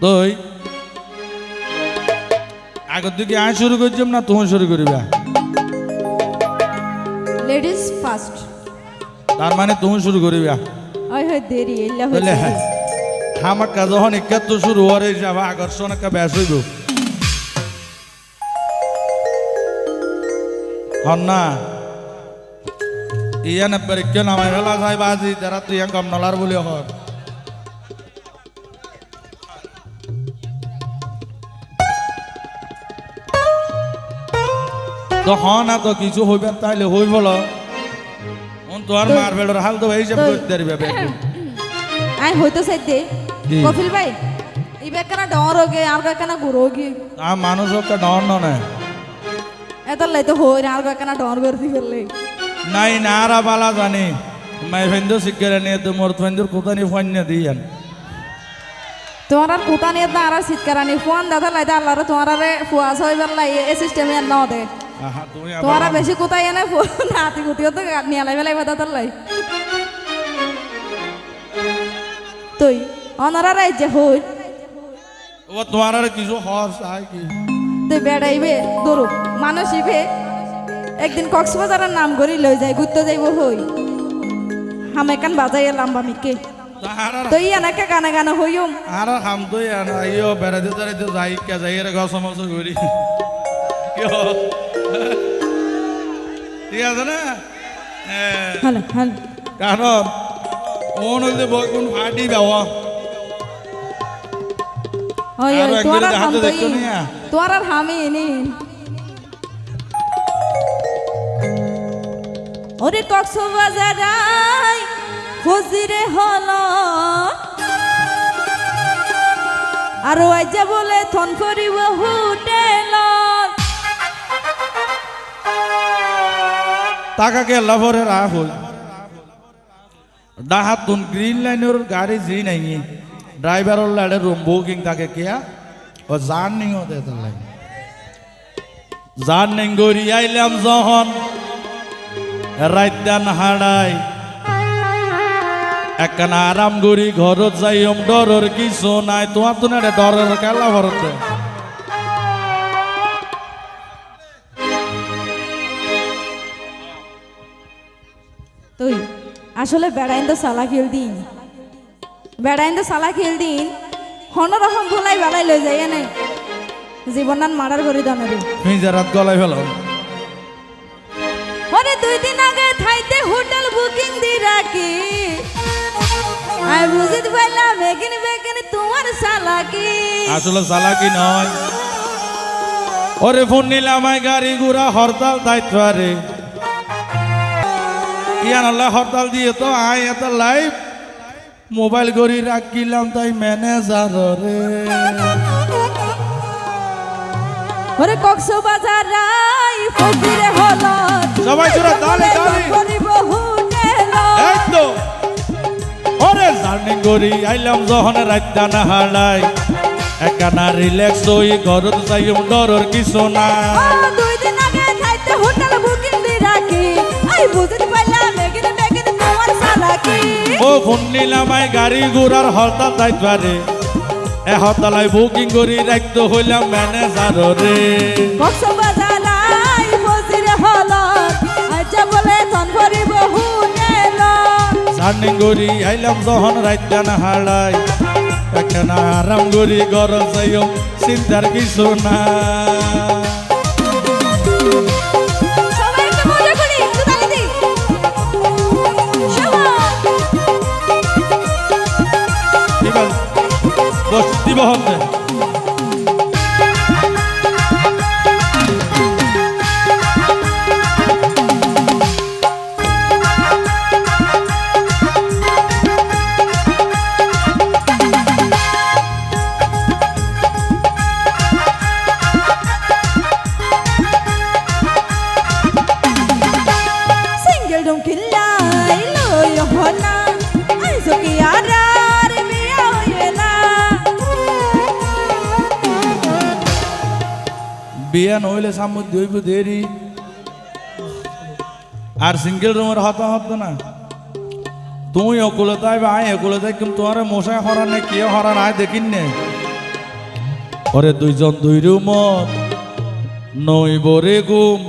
তুই আগের দিকে আয় শুরু করছিস না তুমি শুরু করিবা? Ladies first. তার মানে তুমি শুরু করিবা? ওই হয় দেরি এলা বলে হইছে। আমার কাজ যখন একা তো শুরু হওয়ার যাবা আকর্ষণ একটা ব্যাস হইব হন না ইয়া না পরীক্ষা নামাই ফেলা যায় বাজি যারা তুই কম নলার বলি হর তো হন না তো কিছু হইবে তাইলে হই বলো তোমার মারবেলের হাল তো হিসাব করতে পারবে বেকুল আই হইতো সাইতে কি? কপিল ভাই ইবে কেন ডরোগে আর কেন গুরোগে আ মানুষ ওকে ডর না এত লাই তো হই আর কেন ডর করতে ফেললে নাই নারা বালা জানি মাই ফেন্দো শিখরে নিয়ে তো মোর ফেন্দুর কোতানি ফোন দিয়ান তোমার আর কুটা নিয়ে না আর শীতকারানি ফোন দাদা লাই আল্লাহর তোমার আরে ফুয়াস হইবার লাই এ সিস্টেমে আর না দে আহা তুমি তোমার আবার বেশি কোথায় এনে ফোন হাতি গুতিও তো নিয়ে লাই বেলাই দাদা লাই তুই অনারা রাইজে হই ও তোমার আর কিছু হস আই কি তুই বেড়াইবে দূর মানুষ ইবে একদিন কক্সবাজারের নাম করি লই যায় ঘুরতে যাইব হই হামে কান বাজাই এলাম বামিকে তাহার তুই এনাকে গানে গানে হইম আর হাম তো আইও বেড়াতে বেড়াতে যাই কে যাই রে গছ মছ করি ঠিক আছে না হ্যালো হ্যালো কারণ কোন হইতে বকুন ফাটি বাবা ওই আরো ওই এক তোর মিনিট আর হাম হাতে তুই দেখতো নিয়া। তোর আর হামি নি ওরে কক্সবাজার আই ফজিরে হলো আর ওই যে বলে থন করিব হোটেল টাকা কে লাভরে রাহ হই ডাহাতুন গ্রিন লাইনের গাড়ি জি নাই ড্রাইভার লাড়ে রুম বুকিং তাকে কিয়া ও জান নি হতে তাই জান নেই গড়ি আইলাম যখন রাইতান হাড়াই একখানা আরাম গড়ি ঘরত যাইম ডরর কিছু নাই তোমার তো না ডরের খেলা ভরতে তুই আসলে বেড়াইন তো সালা খেল দিন বেড়াইন তো সালা খেল দিন হনরকম ভুলাই বেড়াই লই যাই নাই জীবনান মারার করি দানরে ফিজারাত গলায় ফেল ওরে 2 দিন আগে থাইতে হোটেল বুকিং দি রাখি আই বুঝিত পাইলাম বেগিন বেগিন তোমার সালাকি আসলে চালাকি নয় ওরে ফোন নিলাম গাড়ি ঘোড়া হরতাল দায়িত্ব রে ইয়ান আল্লাহ হরতাল দিয়ে তো আয় এত লাইভ মোবাইল গড়ি রাখিলাম তাই ম্যানেজার রে ওরে কক্সবাজার রাই ফজিরে হলো সবাই জোরে তালি তালি করিব হোটেল এই তো ওরে জার্নি গড়ি আইলাম যখন রাইতা না হালাই একানা রিল্যাক্স হই ঘরত যাইম ডরর কিছু না 2 দিন আগে থাইতে হোটেল বুকিং দি রাখি আই বুঝিত পাইলাম বেগিন বেগিন তোমার সালাকি ও ফোন নিলাম গাড়ি ঘোড়ার হরতাল দায়িত্ব রে এ হরতালাই বুকিং করি রাখতে হইলাম ম্যানেজার রে কক্সবাজার আই ফজিরে হলো আচ্ছা বলে তন করিব হোটেল জার্নি গড়ি আইলাম যখন রাইতা না হালাই একখানা আরাম গড়ি ঘর যাইও চিন্তার কিছু না সবাই একটু মজা করি একটু তালি দি সবাই ঠিক আছে বস দিব হতে সিঙ্গেল ডোম কিল্লাই লই হনা আই সকি আরার মিয়া হইলা বিয়া নইলে সামুদ দইব দেরি আর সিঙ্গেল রুমের হতা হতো না তুই অকুলতায় বা আয় অকুলতায় কিন্তু তোমার মশাই হরা নেই কে হরা নাই দেখিন নে ওরে দুইজন দুই রুমত নই বরে গুম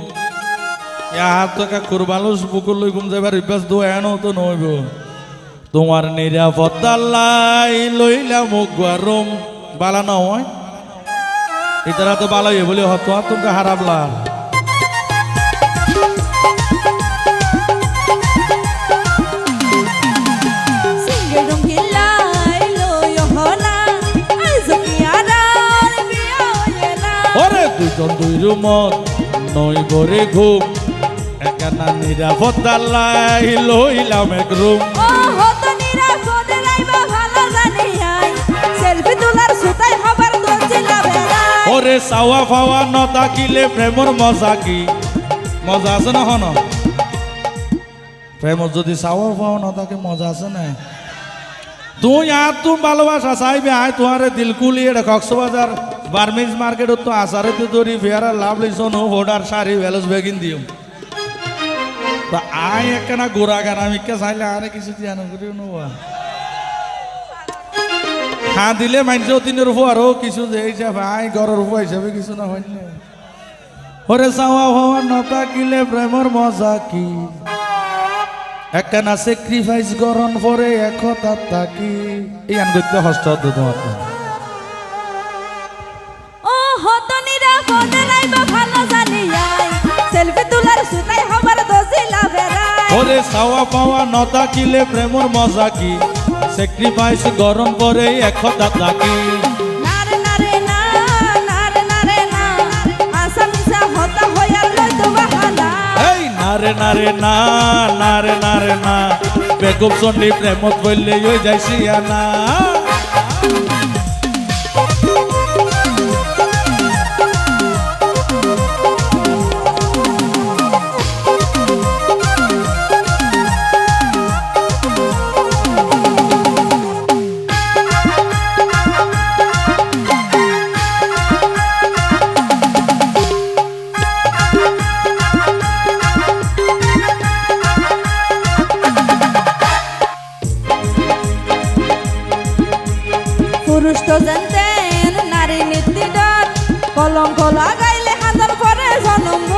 হাত টাকা কুরবালুস বুকুর লই ঘুম যাবার অভ্যাস দো এনো তো নইব তোমার নিরাপত্তাল্লাই লইলা মুখ গরম বালা না হয় ইতারা তো বালা হয়ে বলে হতো আর তোমরা হারাবলা ওরে দুইজন দুই রুমত নই বরে ঘুম একানা নিরাপত্তাল্লাই লইলাম এক রুম ওরে চাওয়া ফাওয়া নতাকিলে প্রেমর মজা কি মজা আছে না হন প্রেমর যদি চাওয়া ফাওয়া নতাকে মজা আছে না তুই আর তুমি ভালোবাসা চাইবে আয় তোমারে দিলকুলি এটা কক্সবাজার বার্মিজ মার্কেট তো আসারে তো দরি ফেয়ারা লাভ লিসন হোডার শাড়ি ভ্যালস বেগিন দিও তা আয় একখানা গোড়া গান আমি কে চাইলে আরে কিছু দিয়ে আনো করি নোবা হ্যাঁ দিলে মানছে অতিনের উপর আরো কিছু যে হিসাবে আয় ঘরের উপর হিসাবে কিছু না হয় না ওরে চাওয়া হওয়া নতা কিলে প্রেমর মজা কি একখানা স্যাক্রিফাইস গরণ পরে একতা থাকি এই গান করতে হস্ত হতো তোমার ওরে চাওয়া পাওয়া নতা কিলে প্রেমর মজা কি স্যাক্রিফাইস গরম পরে একতা থাকি এই নারে নারে না নারে নারে না বেকুব চন্ডী প্রেমত বললে ওই যাইছি না পুরুষ তো জানতেন নারী নীতি ডর কলঙ্ক লাগাইলে হাজার পরে জনম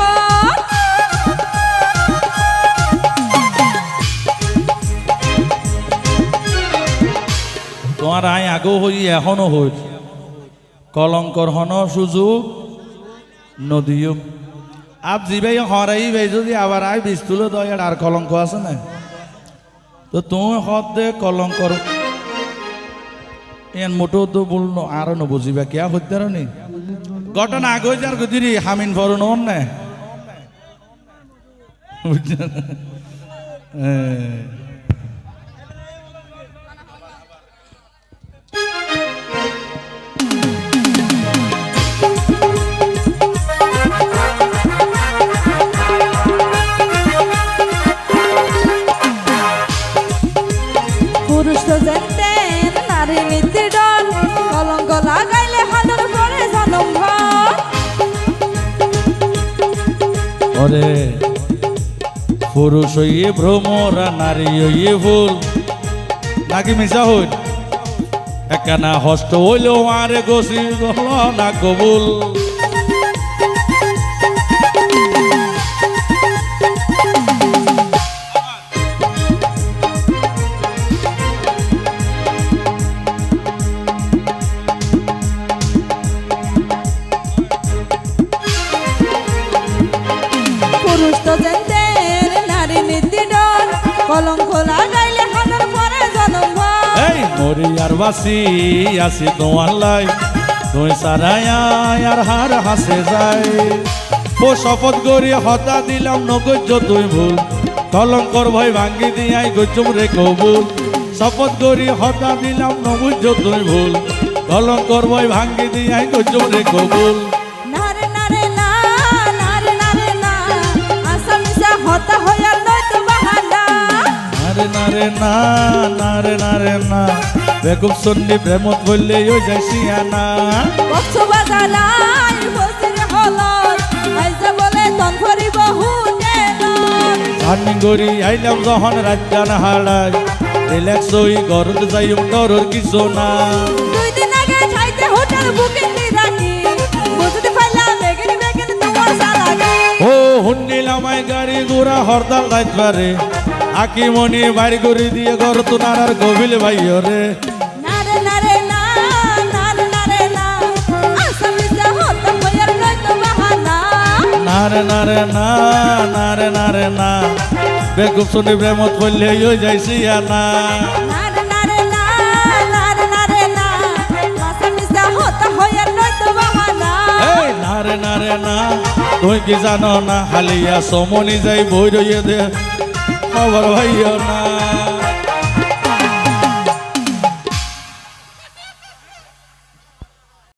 তোমার আই আগেও হই এখনো হই কলঙ্কর হন সুযোগ নদীও আপ জিবাই হরাই ভাই যদি আবার আই বিষ তুলে দয়ার আর কলঙ্ক আছে না তো তুমি হদ দে কলঙ্কর এন মোটো তো বললো আরো ন বুঝিবা কিয়া হইতে নি ঘটনা আগে যার গদিরি হামিন ফর নন না পুরুষ তো জানতেন নারী নীতি ডর কলঙ্ক লাগাইলে হাজার পরে জনম ওরে পুরুষ হইয়ে ভ্রমরা নারী হইয়ে ভুল নাকি মিশা হইল একখানা হস্ত হইলেও আরে গছি গল না কবুল পুরুষ তো জানতেন নারী নীতি ডর কলঙ্ক লাগাইলে হাজার পরে জনম এই মরি আর বাসি আসি তোমার লাই তুই সারাই আর হার হাসে যায় ও শপথ করি হতা দিলাম নগজ্য তুই ভুল কলঙ্কর ভয় ভাঙ্গি দিয়াই গজুম রে কবুল শপথ করি হতা দিলাম নগজ্য তুই ভুল কলঙ্কর ভয় ভাঙ্গি দিয়াই গজুম রে কবুল নারে নারে না নারে নারে না আসামিসা হতা হইয়ার নয়তো বাহানা নারে নারে না নারে নারে না বেকুব সন্নি প্রেমত বললে ওই যাইছি না কক্সবাজার বসির হলত আইসা বলে তন ফরি বহু আমি গড়ি আইলাম যখন রাজ্জান হাড়াই রিল্যাক্স হই গরদ যাই ডরর কিছু না 2 দিন আগে খাইতে হোটেল বুকিং দি রাখি পুরা হরতাল রাইত পারে আকিমনি বাইর করে দিয়ে ঘর তোনার আর গভীর ভাইয় রে নারে নারে না নারে নারে না আসামি যা হতা হইয়ার নয়তো বাহানা নারে নারে না নারে নারে না বেকুব শুনি প্রেমত পড়লে হয়ে যাইছি না নারে নারে না নারে নারে না আসামি যা হতা হইয়ার নয়তো বাহানা এই নারে নারে না তুই কি জানো না হালিয়া সমনি যাই বই রইয়ে দে খবর ভাইও না